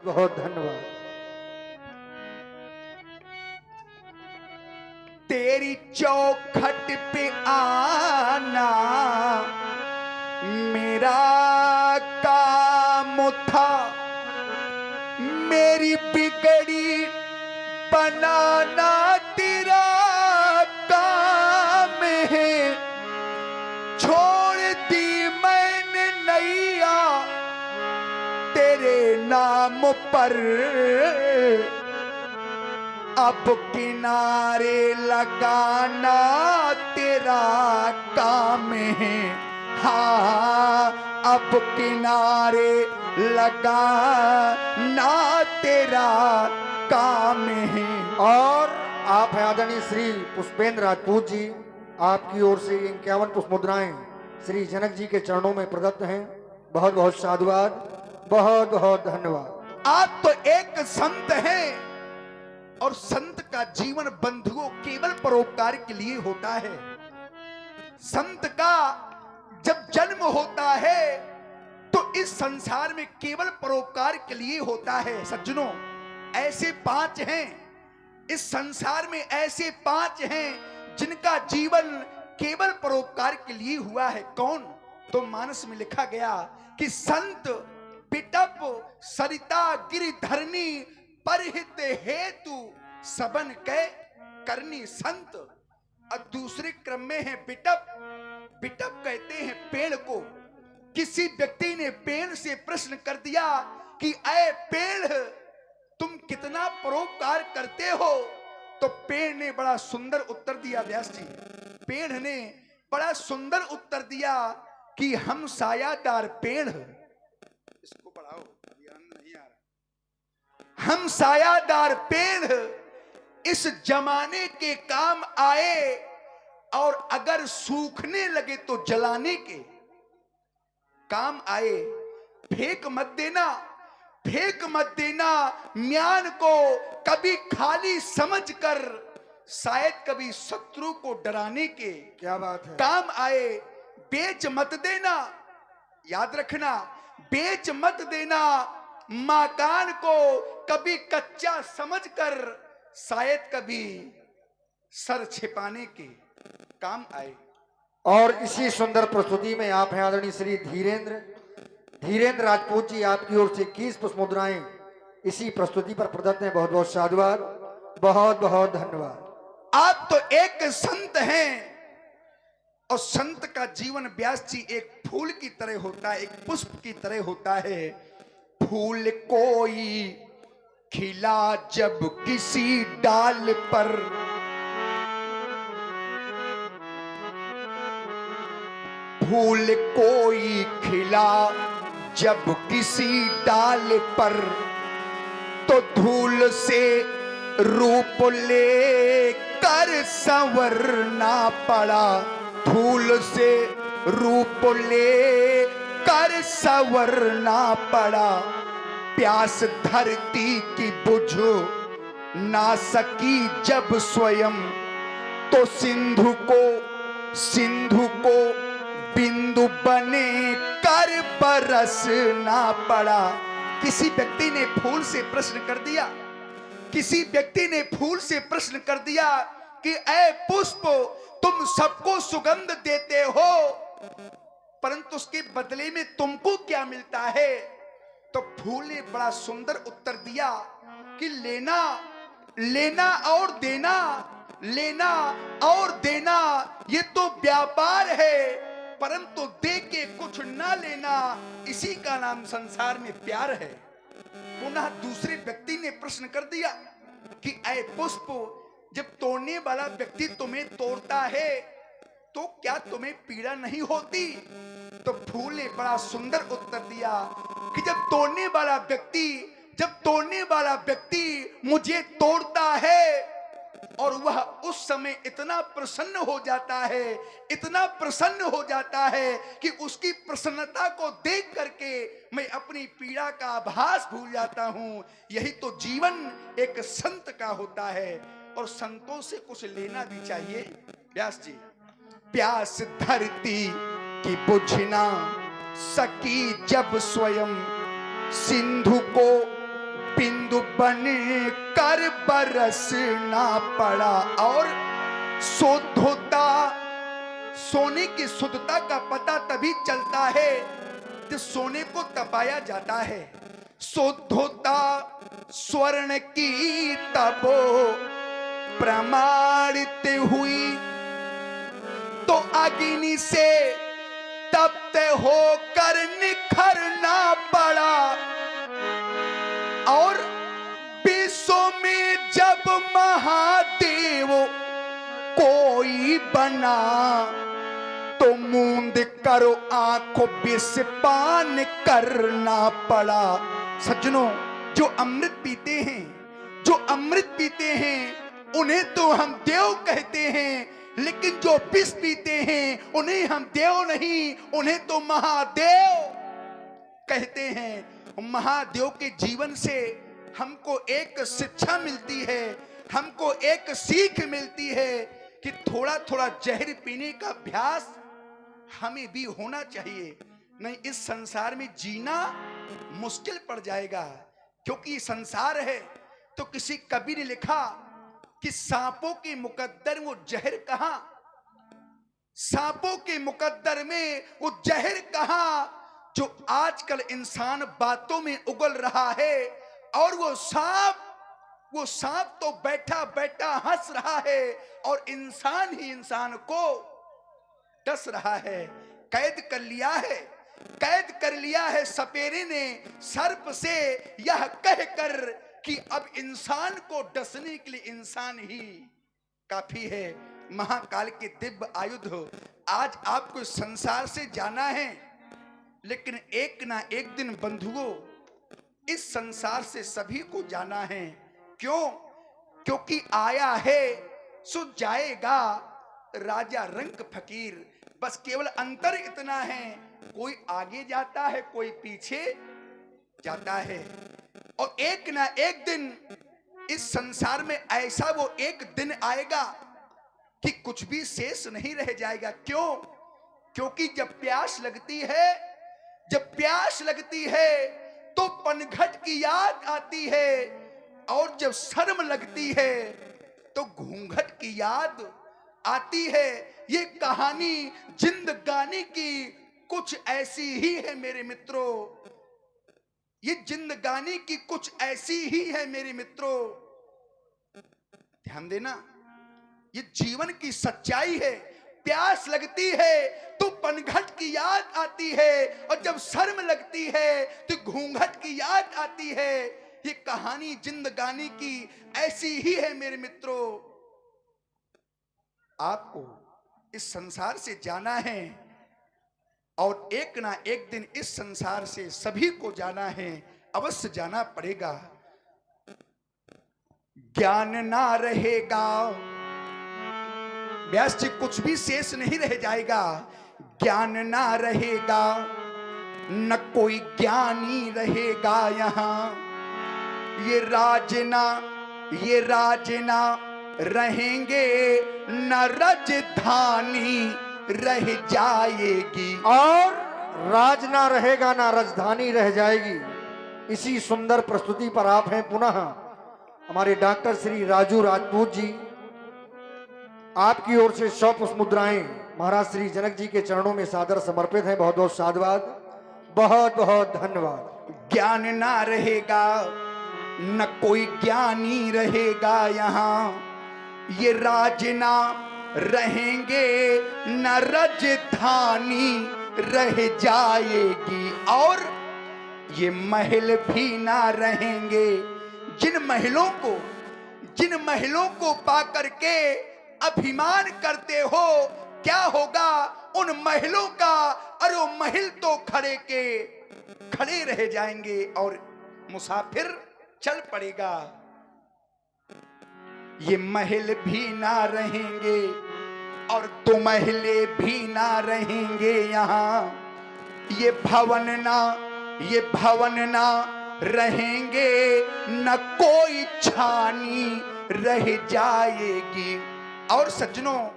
बहुत धन्यवाद। तेरी चौखट पे आना मेरा काम था, मेरी बिगड़ी बनाना तेरा काम है। छोड़ दी मैंने नैया तेरे नाम पर, अब किनारे लगाना तेरा काम है। हाँ, अब किनारे लगाना तेरा काम है। और आप हैं आदरणीय श्री पुष्पेंद्र राजपूत जी, आपकी ओर से 51 पुष्प मुद्राएं श्री जनक जी के चरणों में प्रदत्त हैं। बहुत बहुत साधुवाद, बहुत बहुत धन्यवाद। आप तो एक संत हैं और संत का जीवन बंधुओं केवल परोपकार के लिए होता है। संत का जब जन्म होता है तो इस संसार में केवल परोपकार के लिए होता है। सज्जनों, ऐसे 5 हैं इस संसार में, ऐसे 5 हैं जिनका जीवन केवल परोपकार के लिए हुआ है। कौन? तो मानस में लिखा गया कि संत पिटप सरिता गिरिधरनी परहित हेतु सबन के करनी। संत और दूसरे क्रम में है बिटप। बिटप कहते हैं पेड़ को। किसी व्यक्ति ने पेड़ से प्रश्न कर दिया कि ऐ पेड़, तुम कितना परोपकार करते हो? तो पेड़ ने बड़ा सुंदर उत्तर दिया। व्यास जी, पेड़ ने बड़ा सुंदर उत्तर दिया कि हम सायादार पेड़, इसको पढ़ाओ, अभी आनंद नहीं आ रहा। हम सायादार पेड़ इस जमाने के काम आए और अगर सूखने लगे तो जलाने के काम आए। फेंक मत देना, फेंक मत देना म्यान को कभी खाली समझकर, शायद कभी शत्रु को डराने के क्या बात है। काम आए। बेच मत देना, याद रखना, बेच मत देना मकान को कभी कच्चा समझकर, शायद कभी सर छिपाने के काम आए। और इसी सुंदर प्रस्तुति में आप हैं आदरणीय श्री धीरेन्द्र राजपूत जी, आपकी ओर से 21 पुष्प मुद्राएं इसी प्रस्तुति पर प्रदत्त हैं। बहुत बहुत साधुवाद, बहुत बहुत धन्यवाद। आप तो एक संत हैं और संत का जीवन व्यास जी एक फूल की तरह होता है, एक पुष्प की तरह होता है। फूल कोई खिला जब किसी डाल पर, फूल कोई खिला जब किसी डाल पर, तो धूल से रूप ले कर संवरना पड़ा। धूल से रूप ले कर संवरना पड़ा। प्यास धरती की बुझ ना सकी जब स्वयं, तो सिंधु को बिंदु बने कर बरसना पड़ा। किसी व्यक्ति ने फूल से प्रश्न कर दिया, किसी व्यक्ति ने फूल से प्रश्न कर दिया कि ऐ पुष्प, तुम सबको सुगंध देते हो परंतु उसके बदले में तुमको क्या मिलता है? तो फूल ने बड़ा सुंदर उत्तर दिया कि लेना, लेना और देना, लेना और देना ये तो व्यापार है, परंतु दे के कुछ ना लेना, इसी का नाम संसार में प्यार है। पुनः दूसरे व्यक्ति ने प्रश्न कर दिया कि ऐ पुष्प, जब तोड़ने वाला व्यक्ति तुम्हें तोड़ता है तो क्या तुम्हें पीड़ा नहीं होती? तो फूल ने बड़ा सुंदर उत्तर दिया कि जब तोड़ने वाला व्यक्ति मुझे तोड़ता है और वह उस समय इतना प्रसन्न हो जाता है, इतना प्रसन्न हो जाता है कि उसकी प्रसन्नता को देख करके मैं अपनी पीड़ा का आभास भूल जाता हूं। यही तो जीवन एक संत का होता है और संतों से कुछ लेना भी चाहिए। व्यास जी, प्यास धरती की बुझना सकी जब स्वयं, सिंधु को बन कर बरसना पड़ा। और शुद्ध होता, सोने की शुद्धता का पता तभी चलता है जब सोने को तपाया जाता है। शुद्ध होता स्वर्ण की तबो प्रमाणित हुई, तो अग्नि से तप्त होकर निखरना पड़ा। और विश्व में जब महादेव कोई बना, तो मूंद करो आंखों विषपान करना पड़ा। सज्जनों, जो अमृत पीते हैं, जो अमृत पीते हैं उन्हें तो हम देव कहते हैं, लेकिन जो विष पीते हैं उन्हें हम देव नहीं, उन्हें तो महादेव कहते हैं। महादेव के जीवन से हमको एक शिक्षा मिलती है, हमको एक सीख मिलती है कि थोड़ा थोड़ा जहर पीने का अभ्यास हमें भी होना चाहिए, नहीं इस संसार में जीना मुश्किल पड़ जाएगा। क्योंकि संसार है तो किसी कवि ने लिखा कि सांपों के मुकद्दर वो जहर कहां, सांपों के मुकद्दर में वो जहर कहां जो आजकल इंसान बातों में उगल रहा है। और वो सांप तो बैठा बैठा हंस रहा है और इंसान ही इंसान को डस रहा है। कैद कर लिया है, कैद कर लिया है सपेरे ने सर्प से, यह कहकर कि अब इंसान को डसने के लिए इंसान ही काफी है। महाकाल के दिव्य आयुध, आज आपको संसार से जाना है, लेकिन एक ना एक दिन बंधुओं इस संसार से सभी को जाना है। क्यों? क्योंकि आया है सो जाएगा राजा रंक फकीर। बस केवल अंतर इतना है, कोई आगे जाता है, कोई पीछे जाता है। और एक ना एक दिन इस संसार में ऐसा वो एक दिन आएगा कि कुछ भी शेष नहीं रह जाएगा। क्यों? क्योंकि जब प्यास लगती है, जब प्यास लगती है तो पनघट की याद आती है, और जब शर्म लगती है तो घूंघट की याद आती है। ये कहानी जिंदगानी की कुछ ऐसी ही है मेरे मित्रों, ये जिंदगानी की कुछ ऐसी ही है मेरे मित्रों। ध्यान देना, ये जीवन की सच्चाई है। प्यास लगती है तो पनघट की याद आती है, और जब शर्म लगती है तो घूंघट की याद आती है। ये कहानी जिंदगानी की ऐसी ही है मेरे मित्रों। आपको इस संसार से जाना है, और एक ना एक दिन इस संसार से सभी को जाना है, अवश्य जाना पड़ेगा। ज्ञान ना रहेगा, व्यास जी कुछ भी शेष नहीं रह जाएगा। ज्ञान ना रहेगा, न कोई ज्ञानी रहेगा यहाँ। ये राजना रहेंगे, न राजधानी रह जाएगी। और राज ना रहेगा ना राजधानी रह जाएगी। इसी सुंदर प्रस्तुति पर आप हैं पुनः हमारे डॉक्टर श्री राजू राजपूत जी। आपकी ओर से 100 पुष्प मुद्राएं महाराज श्री जनक जी के चरणों में सादर समर्पित हैं। बहुत बहुत साधुवाद, बहुत बहुत धन्यवाद। ज्ञान ना रहेगा, न कोई ज्ञानी रहेगा यहाँ। ये राजना रहेंगे, न राजधानी रह जाएगी। और ये महल भी ना रहेंगे। जिन महलों को पा करके अभिमान करते हो, क्या होगा उन महलों का? अरे वो महल तो खड़े रह जाएंगे और मुसाफिर चल पड़ेगा। ये महल भी ना रहेंगे और दो महले भी ना रहेंगे यहाँ। ये भवन ना रहेंगे, न कोई छानी रह जाएगी। और सज्जनों,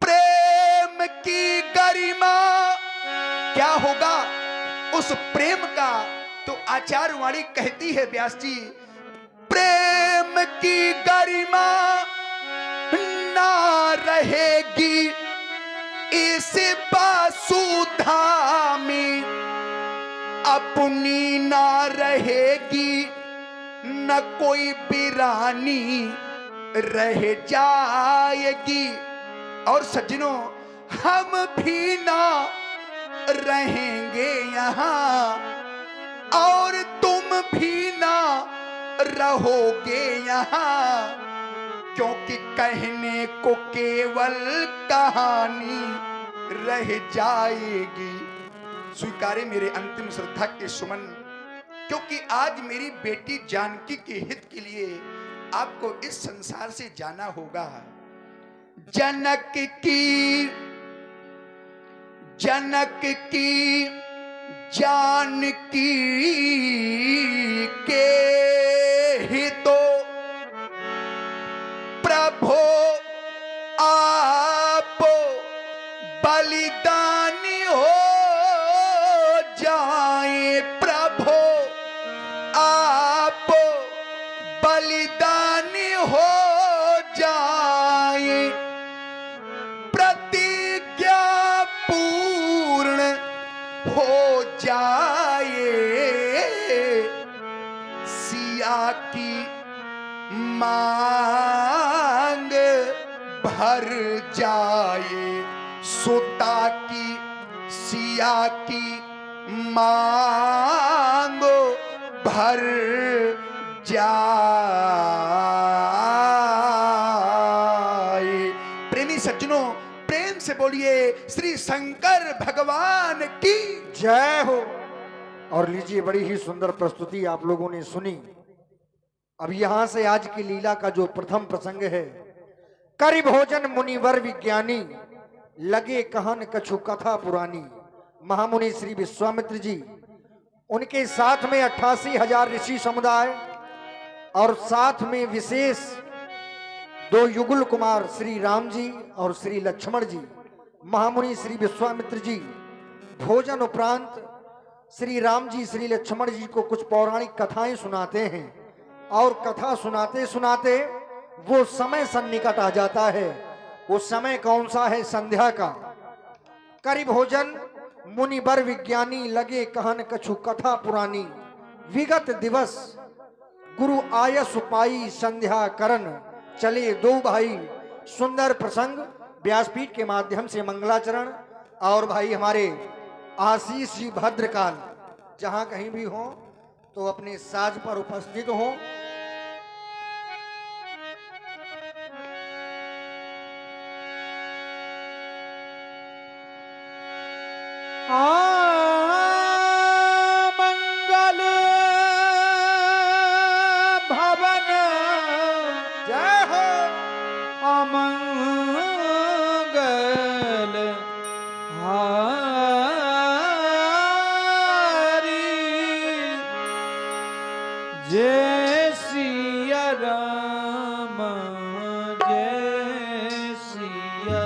प्रेम की गरिमा क्या होगा? उस प्रेम का तो आचार्य वाणी कहती है व्यास जी, प्रेम की गरिमा ना रहेगी इस वसुधा में, अपनी ना रहेगी न कोई बिरानी रह जाएगी। और सज्जनों, हम भी ना रहेंगे यहाँ और तुम भी ना रहोगे यहाँ, क्योंकि कहने को केवल कहानी रह जाएगी। स्वीकारे मेरे अंतिम श्रद्धा के सुमन, क्योंकि आज मेरी बेटी जानकी के हित के लिए आपको इस संसार से जाना होगा। जनक की जानकी के हितो प्रभो आप बलिदानी हो जाए, प्रभो आप बलिदानी हो जाए, प्रतिज्ञा पूर्ण हो जाए, सिया की मांग भर जाए, सुता की सिया की मांग भर जाए। प्रेमी सज्जनों, प्रेम से बोलिए श्री शंकर भगवान की जय हो। और लीजिए, बड़ी ही सुंदर प्रस्तुति आप लोगों ने सुनी। अब यहां से आज की लीला का जो प्रथम प्रसंग है, करि भोजन मुनिवर विज्ञानी, लगे कहन कछु कथा पुरानी। महामुनि श्री विश्वामित्र जी, उनके साथ में 88,000 ऋषि समुदाय और साथ में विशेष 2 युगल कुमार श्री राम जी और श्री लक्ष्मण जी। महामुनि श्री विश्वामित्र जी भोजन उपरांत श्री राम जी श्री लक्ष्मण जी को कुछ पौराणिक कथाएं सुनाते हैं, और कथा सुनाते सुनाते वो समय सन्निकट आ जाता है। वो समय कौन सा है? संध्या का। करि भोजन मुनिवर विज्ञानी, लगे कहन कछु कथा पुरानी, विगत दिवस गुरु आयस पाई, संध्या करन चले 2 भाई। सुंदर प्रसंग व्यासपीठ के माध्यम से मंगलाचरण। और भाई हमारे आशीष जी भद्रकाल जहां कहीं भी हो तो अपने साज पर उपस्थित हो। मंगल भवन जय हो। अमंगल हारी, जय सिया राम, जय सिया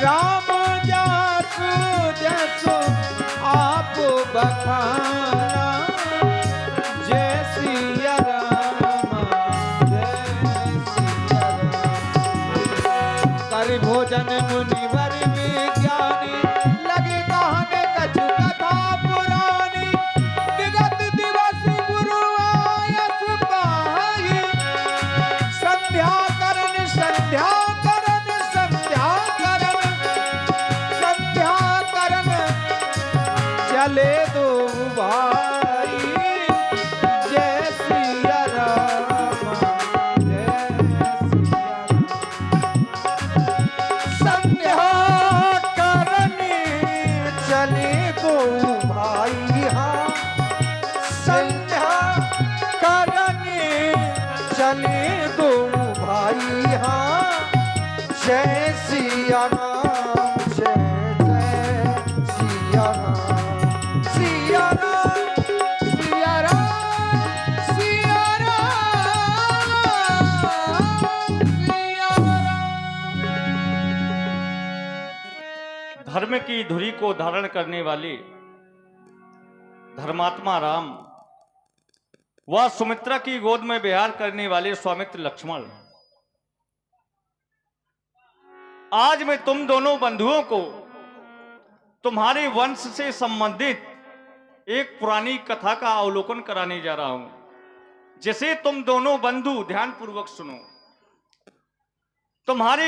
राम जासु जसु आप बखाना जय सिया राम जय सिया राम। कर भोजन मुनिवर विज्ञानी लगे कहने कछु कथा पुरानी विगत दिवस गुरु आयस पाई संध्या करन संध्या करन संध्या करन संध्या करन चले दो भाई जय सिया राम जय सिया राम। संध्या करने चले दो भाई हाँ संध्या करने चले दो भाई हाँ जय सिया राम जय जय सिया राम सिया राम सिया राम सिया राम सिया राम। धर्म की धुरी को धारण करने वाले धर्मात्मा राम व सुमित्रा की गोद में विहार करने वाले स्वामित्र लक्ष्मण, आज मैं तुम दोनों बंधुओं को तुम्हारे वंश से संबंधित एक पुरानी कथा का अवलोकन कराने जा रहा हूं, जिसे तुम दोनों बंधु ध्यानपूर्वक सुनो। तुम्हारे